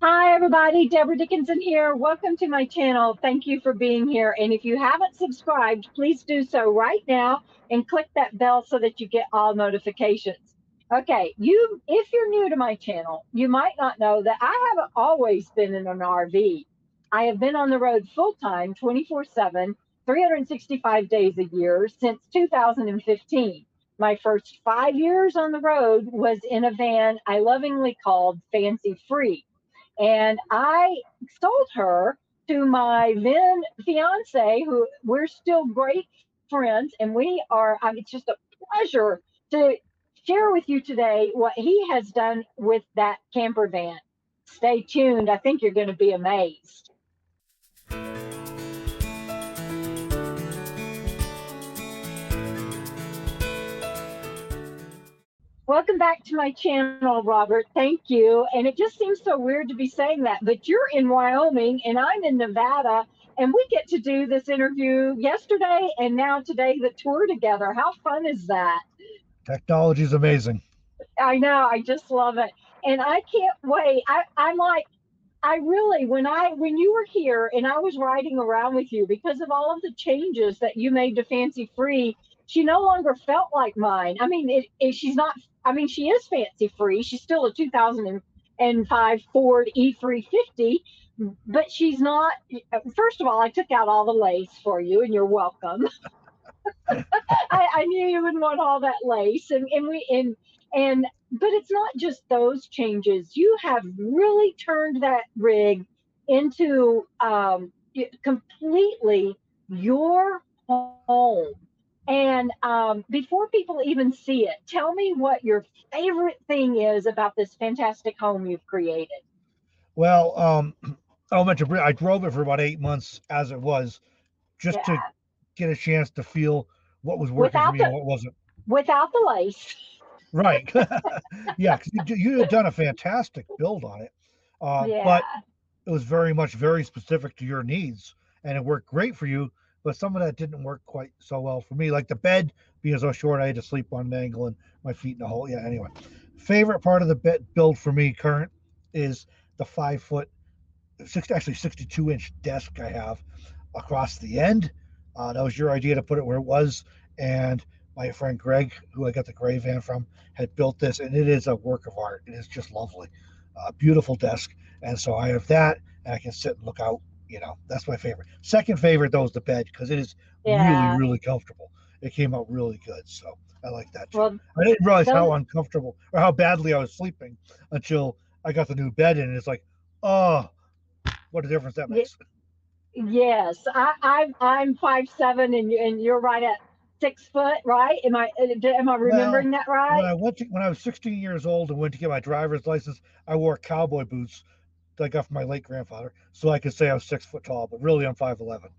Hi, everybody. Debra Dickinson here. Welcome to my channel. Thank you for being here. And if you haven't subscribed, please do so right now and click that bell so that you get all notifications. Okay, if you're new to my channel, you might not know that I haven't always been in an RV. I have been on the road full time, 24/7, 365 days a year since 2015. My first 5 years on the road was in a van I lovingly called Fancy Free, and I sold her to my then fiance, who we're still great friends. And it's just a pleasure to share with you today what he has done with that camper van. Stay tuned. I think you're going to be amazed. Welcome back to my channel, Robert. Thank you. And it just seems so weird to be saying that, but you're in Wyoming and I'm in Nevada, and we get to do this interview yesterday and now today, the tour together. How fun is that? Technology is amazing. I know, I just love it. And I can't wait. I'm like, I really, when you were here and I was riding around with you, because of all of the changes that you made to Fancy Free, she no longer felt like mine. I mean, she's not. I mean, she is Fancy Free. She's still a 2005 Ford E350, but she's not. First of all, I took out all the lace for you, and you're welcome. I knew you would want all that lace, and but it's not just those changes. You have really turned that rig into completely your home. And before people even see it, tell me what your favorite thing is about this fantastic home you've created. Well, I'll mention I drove it for about 8 months as it was, just to Yeah, get a chance to feel what was working for without me and the what wasn't. without the lace. Right. Yeah, 'cause you had done a fantastic build on it, Yeah. but it was very specific to your needs, and it worked great for you. But some of that didn't work quite so well for me. Like the bed being so short, I had to sleep on an angle and my feet in a hole. Yeah. Anyway, favorite part of the bed build for me current is the 5 foot, actually 62-inch desk I have across the end. That was your idea to put it where it was, and my friend Greg, who I got the gray van from, had built this, and it is a work of art. It is just lovely, beautiful desk, and so I have that, and I can sit and look out. That's my favorite. Second favorite though is the bed because it is Yeah. really comfortable. It came out really good, so I like that too. Well, I didn't realize how those uncomfortable or how badly I was sleeping until I got the new bed in, and it's like, oh, what a difference that makes. Yes, I'm 5'7", and you're right at 6 foot, right? Am I Well, remembering that right? when I was 16 years old and went to get my driver's license, I wore cowboy boots that I got from my late grandfather, so I could say I was 6 foot tall, but really I'm 5'11".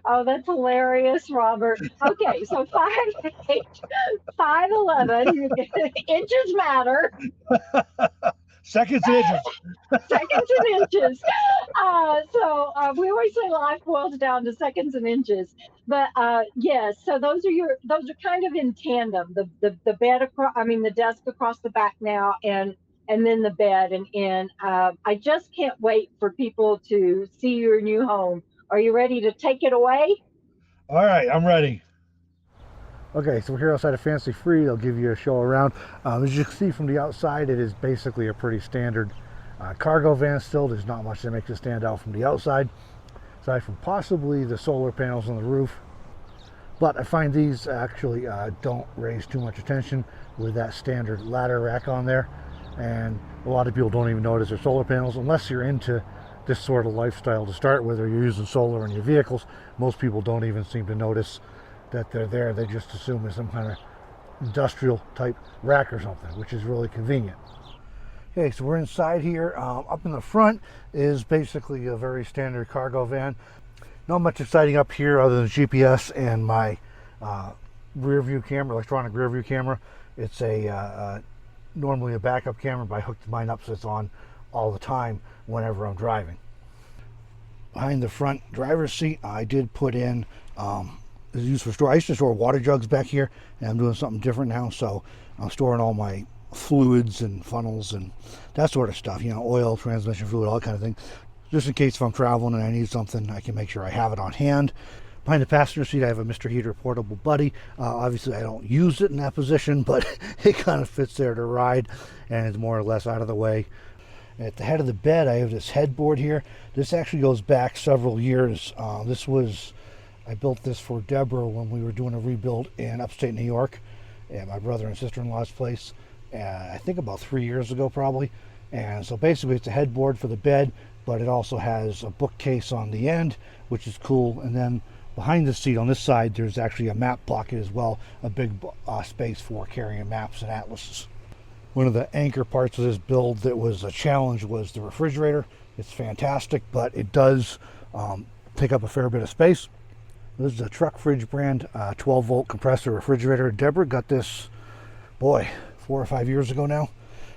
Oh, that's hilarious, Robert. Okay, so 5'8", 5'11", inches matter, Seconds and inches. seconds and inches. We always say life boils down to seconds and inches. But yes, so those are kind of in tandem. The bed across, I mean the desk across the back now, and then the bed, and I just can't wait for people to see your new home. Are you ready to take it away? All right, I'm ready. Okay, so we're here outside of Fancy Free. I'll give you a show around. As you can see from the outside, it is basically a pretty standard cargo van still. There's not much that makes it stand out from the outside, aside from possibly the solar panels on the roof. But I find these actually don't raise too much attention with that standard ladder rack on there. And a lot of people don't even notice their solar panels unless you're into this sort of lifestyle to start with, or you're using solar in your vehicles. Most people don't even seem to notice that they're there. They just assume it's some kind of industrial type rack or something, which is really convenient. Okay, so we're inside here. Up in the front is basically a very standard cargo van. Not much exciting up here other than GPS and my rear view camera, electronic rear view camera. It's normally a backup camera, but I hooked mine up so it's on all the time whenever I'm driving. Behind the front driver's seat, I did put in is used for store. I used to store water jugs back here, and I'm doing something different now. So I'm storing all my fluids and funnels and that sort of stuff, you know, oil, transmission fluid, all that kind of thing. Just in case if I'm traveling and I need something, I can make sure I have it on hand. Behind the passenger seat, I have a Mr. Heater portable buddy. Obviously, I don't use it in that position, but it kind of fits there to ride, and it's more or less out of the way. At the head of the bed, I have this headboard here. This actually goes back several years. I built this for Debra when we were doing a rebuild in upstate New York at my brother and sister-in-law's place. I think about 3 years ago, probably. And so basically, it's a headboard for the bed, but it also has a bookcase on the end, which is cool. And then behind the seat on this side, there's actually a map pocket as well, a big space for carrying maps and atlases. One of the anchor parts of this build that was a challenge was the refrigerator. It's fantastic, but it does take up a fair bit of space. This is a Truck Fridge brand 12-volt compressor refrigerator. Debra got this, boy, 4 or 5 years ago now.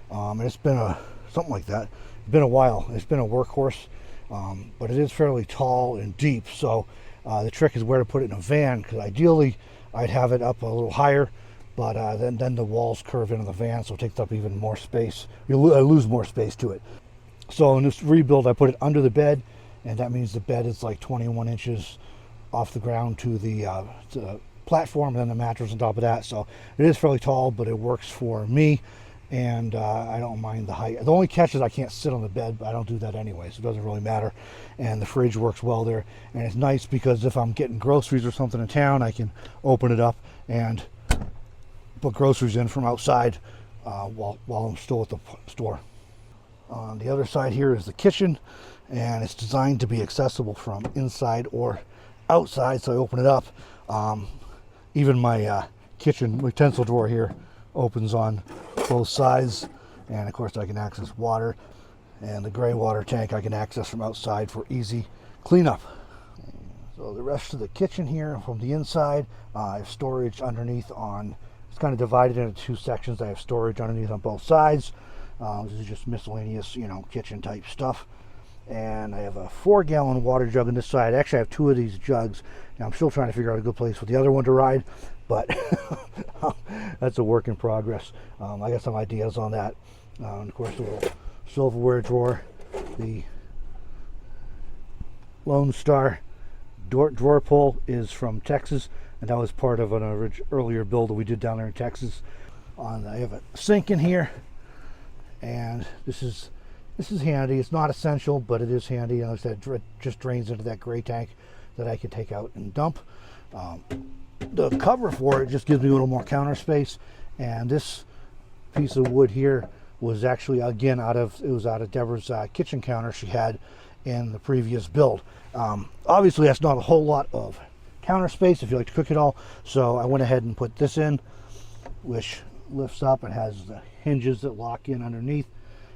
And it's been something like that. It's been a while. It's been a workhorse, but it is fairly tall and deep. So the trick is where to put it in a van, because ideally I'd have it up a little higher, but then the walls curve into the van, so it takes up even more space. I lose more space to it. So in this rebuild, I put it under the bed, and that means the bed is like 21 inches off the ground to the platform, and then the mattress on top of that. So it is fairly tall, but it works for me, and I don't mind the height. The only catch is I can't sit on the bed, but I don't do that anyway, so it doesn't really matter. And the fridge works well there, and it's nice because if I'm getting groceries or something in town, I can open it up and put groceries in from outside while I'm still at the store. On the other side here is the kitchen, and it's designed to be accessible from inside or outside, so I open it up. Even my kitchen utensil drawer here opens on both sides, and of course I can access water, and the gray water tank I can access from outside for easy cleanup. So the rest of the kitchen here from the inside, I have storage underneath on, it's kind of divided into 2 sections. I have storage underneath on both sides. This is just miscellaneous, you know, kitchen type stuff. And I have a 4-gallon water jug on this side. Actually, I have 2 of these jugs, and I'm still trying to figure out a good place for the other one to ride, but that's a work in progress. I got some ideas on that. And of course, the little silverware drawer, the Lone Star drawer pull is from Texas, and that was part of an earlier build that we did down there in Texas. I have a sink in here, and this is handy. It's not essential, but it is handy. And like I said, it just drains into that gray tank that I can take out and dump. The cover for it just gives me a little more counter space. And this piece of wood here was actually, again, out of Debra's kitchen counter she had in the previous build. Obviously, that's not a whole lot of counter space if you like to cook it all. So I went ahead and put this in, which lifts up and has the hinges that lock in underneath.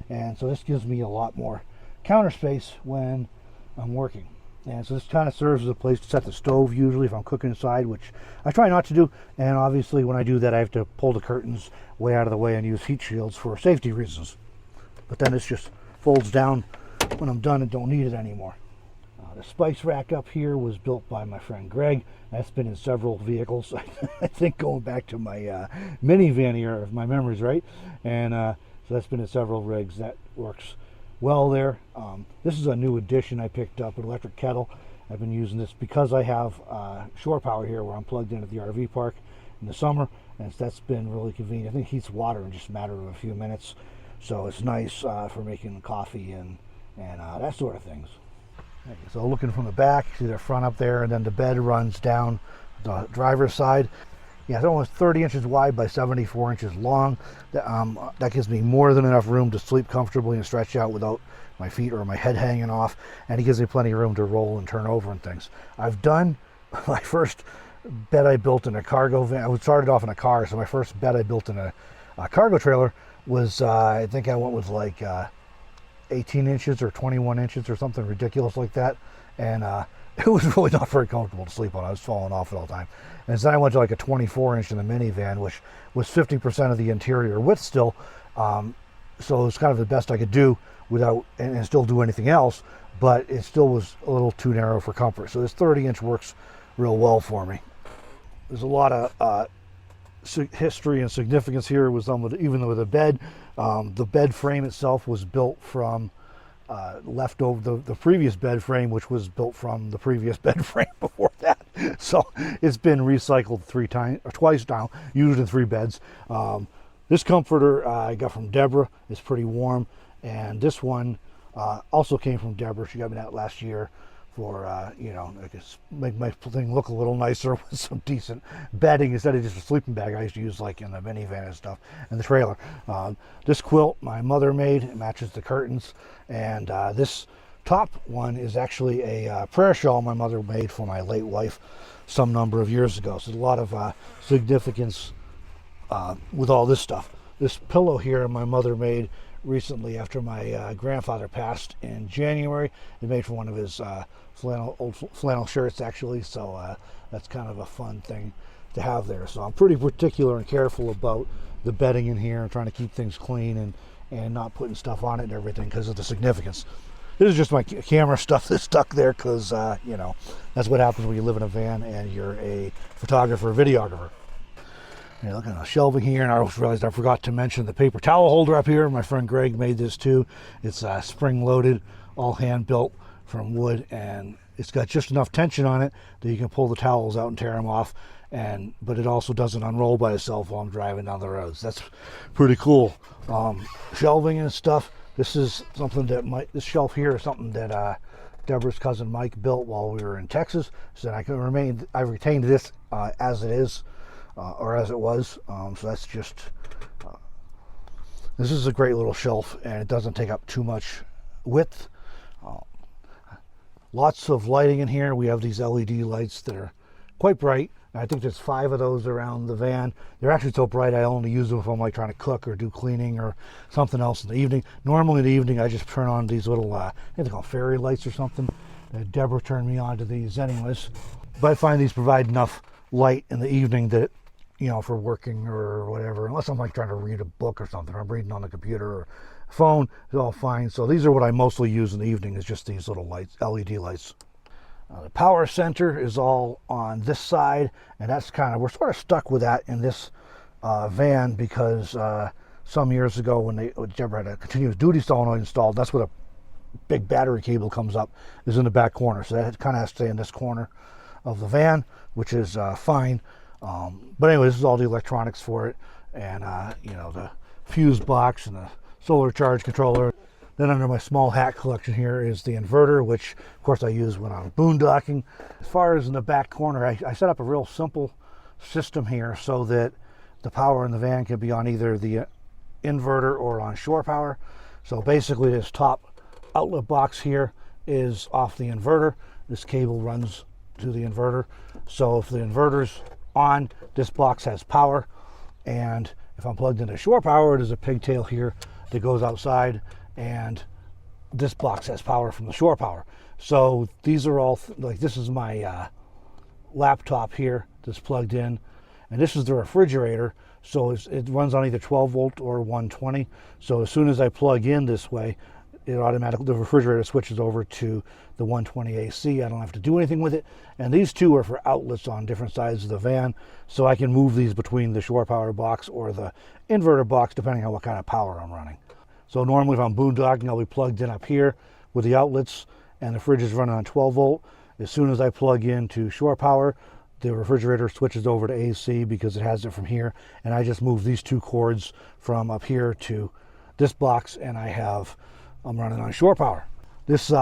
And so this gives me a lot more counter space when I'm working. And so this kind of serves as a place to set the stove usually if I'm cooking inside, which I try not to do. And obviously when I do that, I have to pull the curtains way out of the way and use heat shields for safety reasons. But then this just folds down when I'm done and don't need it anymore. The spice rack up here was built by my friend Greg. That's been in several vehicles. I think going back to my minivan era, if my memory's right. And so that's been in several rigs. That works well there. This is a new addition I picked up, an electric kettle. I've been using this because I have shore power here where I'm plugged in at the RV park in the summer, and that's been really convenient. I think it heats water in just a matter of a few minutes, so it's nice for making coffee and that sort of things. So looking from the back, see the front up there, and then the bed runs down the driver's side. Yeah, it's almost 30 inches wide by 74 inches long. That gives me more than enough room to sleep comfortably and stretch out without my feet or my head hanging off, and it gives me plenty of room to roll and turn over and things. I've done my first bed I built in a cargo van. I started off in a car, so my first bed I built in a cargo trailer was, I think I went with like 18 inches or 21 inches or something ridiculous like that, and it was really not very comfortable to sleep on. I was falling off it all the time. And then I went to like a 24 inch in the minivan, which was 50% of the interior width still, so it was kind of the best I could do without and still do anything else, but it still was a little too narrow for comfort. So this 30 inch works real well for me. There's a lot of history and significance here was even with the bed frame itself was built from leftover the previous bed frame, which was built from the previous bed frame before that. So it's been recycled twice now, used in 3 beds. This comforter I got from Debra. It's pretty warm, and this one also came from Debra. She got me that last year for you know, I guess make my thing look a little nicer with some decent bedding instead of just a sleeping bag I used to use like in the minivan and stuff and the trailer. This quilt my mother made. It matches the curtains, and this top one is actually a prayer shawl my mother made for my late wife some number of years ago. So a lot of significance with all this stuff. This pillow here my mother made recently after my grandfather passed in January. It made for one of his old flannel shirts actually, so that's kind of a fun thing to have there. So I'm pretty particular and careful about the bedding in here and trying to keep things clean and not putting stuff on it and everything because of the significance. This is just my camera stuff that's stuck there because you know, that's what happens when you live in a van and you're a photographer or videographer. You're looking at the shelving here, and I also realized I forgot to mention the paper towel holder up here. My friend Greg made this too. It's spring-loaded, all hand-built from wood, and it's got just enough tension on it that you can pull the towels out and tear them off, but it also doesn't unroll by itself while I'm driving down the roads. That's pretty cool. Shelving and stuff. This is something that this shelf here is something that Debra's cousin Mike built while we were in Texas, so that I retained this as it is. Or as it was, so that's just, this is a great little shelf, and it doesn't take up too much width. Lots of lighting in here. We have these LED lights that are quite bright. I think there's 5 of those around the van. They're actually so bright I only use them if I'm like trying to cook or do cleaning or something else in the evening. Normally in the evening I just turn on these little, I think they're called fairy lights or something. Debra turned me on to these anyways. But I find these provide enough light in the evening that, you know, for working or whatever, unless I'm like trying to read a book or something, or I'm reading on the computer or phone, it's all fine. So these are what I mostly use in the evening, is just these little lights, LED lights. The power center is all on this side, and that's we're sort of stuck with that in this van because some years ago when Debra had a continuous duty solenoid installed, that's where the big battery cable comes up, is in the back corner. So that kind of has to stay in this corner of the van, which is fine. But anyway, this is all the electronics for it, and you know, the fuse box and the solar charge controller. Then under my small hat collection here is the inverter, which of course I use when I'm boondocking. As far as in the back corner, I set up a real simple system here so that the power in the van can be on either the inverter or on shore power. So basically this top outlet box here is off the inverter. This cable runs to the inverter. So if the inverter's on, this box has power, and if I'm plugged into shore power, there's a pigtail here that goes outside, and this box has power from the shore power. So these are all like, this is my laptop here that's plugged in, and this is the refrigerator, so it runs on either 12 volt or 120. So as soon as I plug in this way, it automatically, the refrigerator switches over to the 120 AC. I don't have to do anything with it. And these two are for outlets on different sides of the van, so I can move these between the shore power box or the inverter box depending on what kind of power I'm running. So normally if I'm boondocking, I'll be plugged in up here with the outlets, and the fridge is running on 12 volt. As soon as I plug into shore power, the refrigerator switches over to AC because it has it from here, and I just move these 2 cords from up here to this box, and I'm running on shore power. This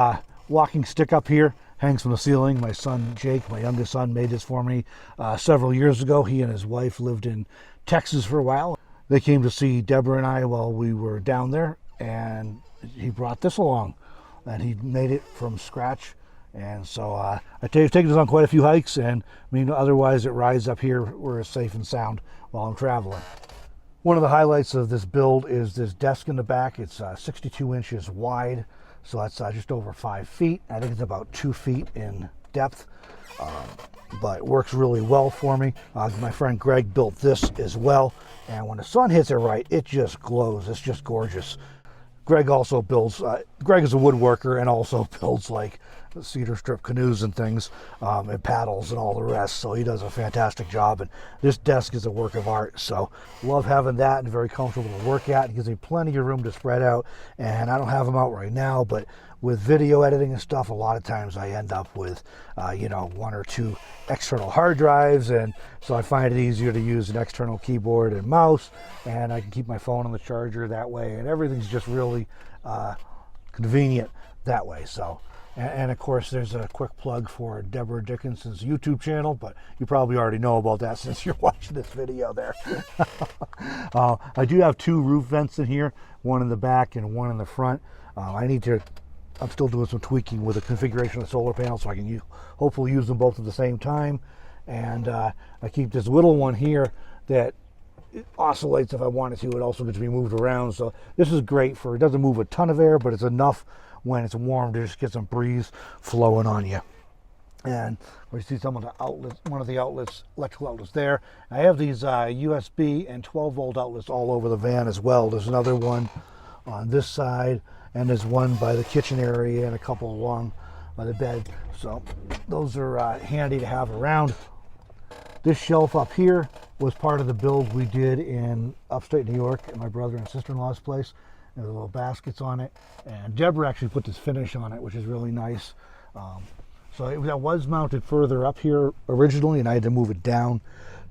walking stick up here hangs from the ceiling. My son Jake, my youngest son, made this for me several years ago. He and his wife lived in Texas for a while. They came to see Debra and I while we were down there, and he brought this along, and he made it from scratch. And so I've taken this on quite a few hikes, and I mean, otherwise it rides up here where it's safe and sound while I'm traveling. One of the highlights of this build is this desk in the back. It's 62 inches wide, so that's just over 5 feet. I think it's about 2 feet in depth, but it works really well for me. My friend Greg built this as well, and when the sun hits it right, it just glows. It's just gorgeous. Greg also builds, Greg is a woodworker and also builds like cedar strip canoes and things, and paddles and all the rest. So he does a fantastic job. And this desk is a work of art. So love having that and very comfortable to work at. It gives me plenty of room to spread out. And I don't have them out right now, but with video editing and stuff, a lot of times I end up with, you know, 1 or 2 external hard drives. And so I find it easier to use an external keyboard and mouse, and I can keep my phone on the charger that way. And everything's just really convenient that way. So, and of course, there's a quick plug for Debra Dickinson's YouTube channel, but you probably already know about that since you're watching this video there. I do have 2 roof vents in here, one in the back and one in the front. I'm still doing some tweaking with the configuration of the solar panel so I can hopefully use them both at the same time. And I keep this little one here that it oscillates if I wanted to. It also gets to be moved around. So this is great for, it doesn't move a ton of air, but it's enough when it's warm to just get some breeze flowing on you. And we see some of the outlets, one of the outlets, electrical outlets there. I have these USB and 12-volt outlets all over the van as well. There's another one on this side, and there's one by the kitchen area and a couple along by the bed. So those are handy to have around. This shelf up here was part of the build we did in upstate New York at my brother and sister-in-law's place. There's little baskets on it, and Debra actually put this finish on it, which is really nice. So that was mounted further up here originally, and I had to move it down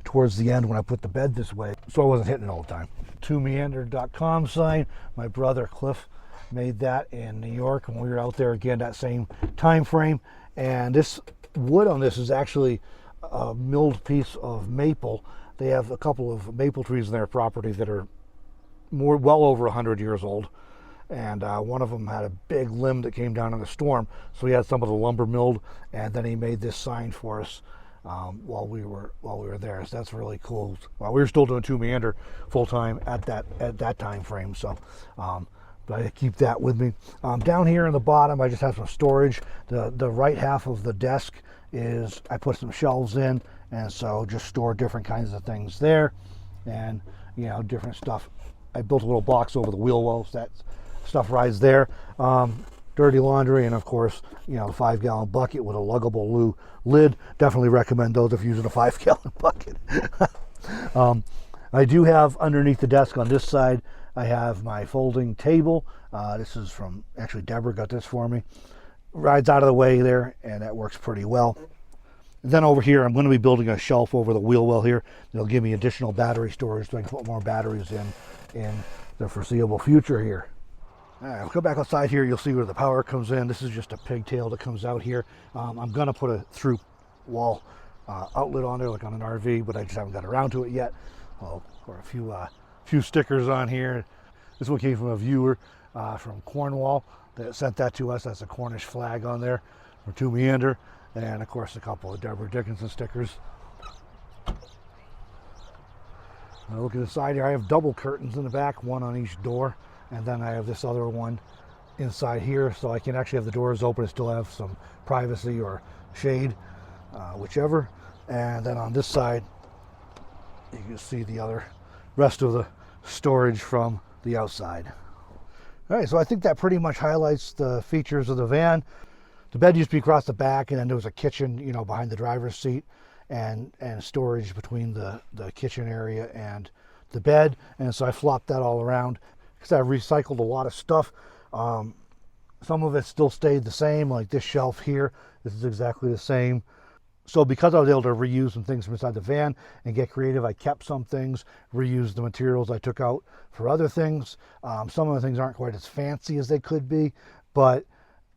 towards the end when I put the bed this way, so I wasn't hitting it all the time. 2meander.com sign, my brother Cliff made that in New York when we were out there again that same time frame. And this wood on this is actually a milled piece of maple. They have a couple of maple trees in their property that are well over 100 years old, and one of them had a big limb that came down in a storm, so he had some of the lumber milled, and then he made this sign for us while we were there. So that's really cool. Well, we were still doing 2Meander full time at that time frame. So but I keep that with me. Down here in the bottom, I just have some storage. The right half of the desk is, I put some shelves in, and so just store different kinds of things there, and you know, different stuff. I built a little box over the wheel wells. That stuff rides there. Dirty laundry, and of course, you know, the 5-gallon bucket with a luggable lid. Definitely recommend those if you're using a 5-gallon bucket. I do have underneath the desk on this side, I have my folding table. This is from, actually Debra got this for me. Rides out of the way there, and that works pretty well. And then over here, I'm going to be building a shelf over the wheel well here. It'll give me additional battery storage so I can put more batteries in the foreseeable future here. All right, I'll go back outside here. You'll see where the power comes in. This is just a pigtail that comes out here. I'm going to put a through wall outlet on there like on an RV, but I just haven't got around to it yet. Or a few stickers on here. This one came from a viewer from Cornwall that sent that to us. That's a Cornish flag on there for 2Meander, and of course a couple of Debra Dickinson stickers. Now look at the side here. I have double curtains in the back, one on each door, and then I have this other one inside here, so I can actually have the doors open and still have some privacy or shade, whichever. And then on this side, you can see the other rest of the storage from the outside. All right, so I think that pretty much highlights the features of the van. The bed used to be across the back, and then there was a kitchen, you know, behind the driver's seat, and storage between the kitchen area and the bed. And so I flopped that all around because I recycled a lot of stuff. Some of it still stayed the same, like this shelf here. This is exactly the same. So because I was able to reuse some things from inside the van and get creative, I kept some things, reused the materials I took out for other things. Some of the things aren't quite as fancy as they could be, but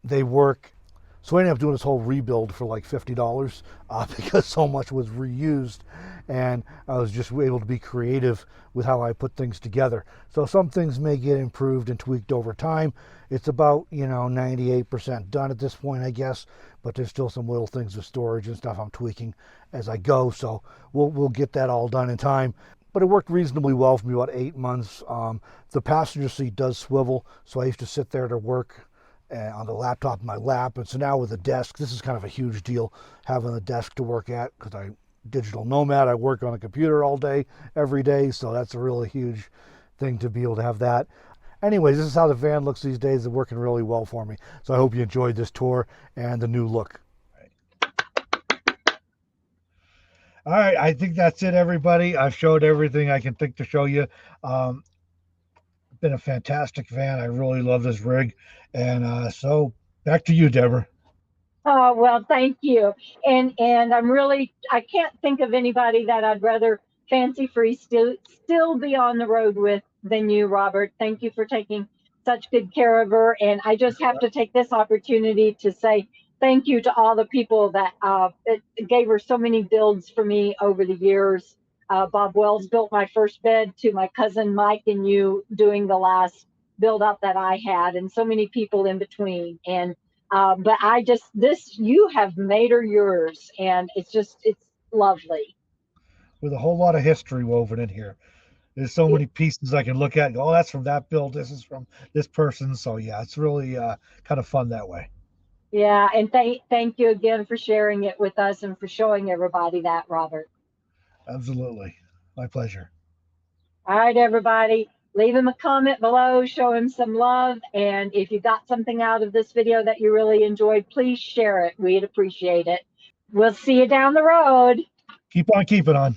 they work. So I ended up doing this whole rebuild for like $50 because so much was reused, and I was just able to be creative with how I put things together. So some things may get improved and tweaked over time. It's about, you know, 98% done at this point, I guess, but there's still some little things with storage and stuff I'm tweaking as I go. So we'll get that all done in time. But it worked reasonably well for me, about 8 months. The passenger seat does swivel, so I used to sit there to work on the laptop in my lap. And so now with the desk, this is kind of a huge deal, having a desk to work at, because I digital nomad, I work on a computer all day, every day, so that's a really huge thing to be able to have that. anyways, this is how the van looks these days. It's working really well for me. So I hope you enjoyed this tour and the new look. All right, I think that's it, everybody. I've showed everything I can think to show you. Been a fantastic van. I really love this rig. And so back to you, Debra. Oh, well, thank you. And I can't think of anybody that I'd rather fancy free still be on the road with than you, Robert. Thank you for taking such good care of her. And I just have to take this opportunity to say thank you to all the people that gave her so many builds for me over the years. Bob Wells built my first bed, to my cousin Mike and you doing the last build up that I had, and so many people in between. And but you have made her yours, and it's lovely. With a whole lot of history woven in here. There's so many pieces I can look at and go, oh, that's from that build. This is from this person. So yeah, it's really kind of fun that way. Yeah, and thank you again for sharing it with us and for showing everybody that, Robert. Absolutely. My pleasure. All right, everybody, leave him a comment below, show him some love, and if you got something out of this video that you really enjoyed, please share it. We'd appreciate it. We'll see you down the road. Keep on keeping on.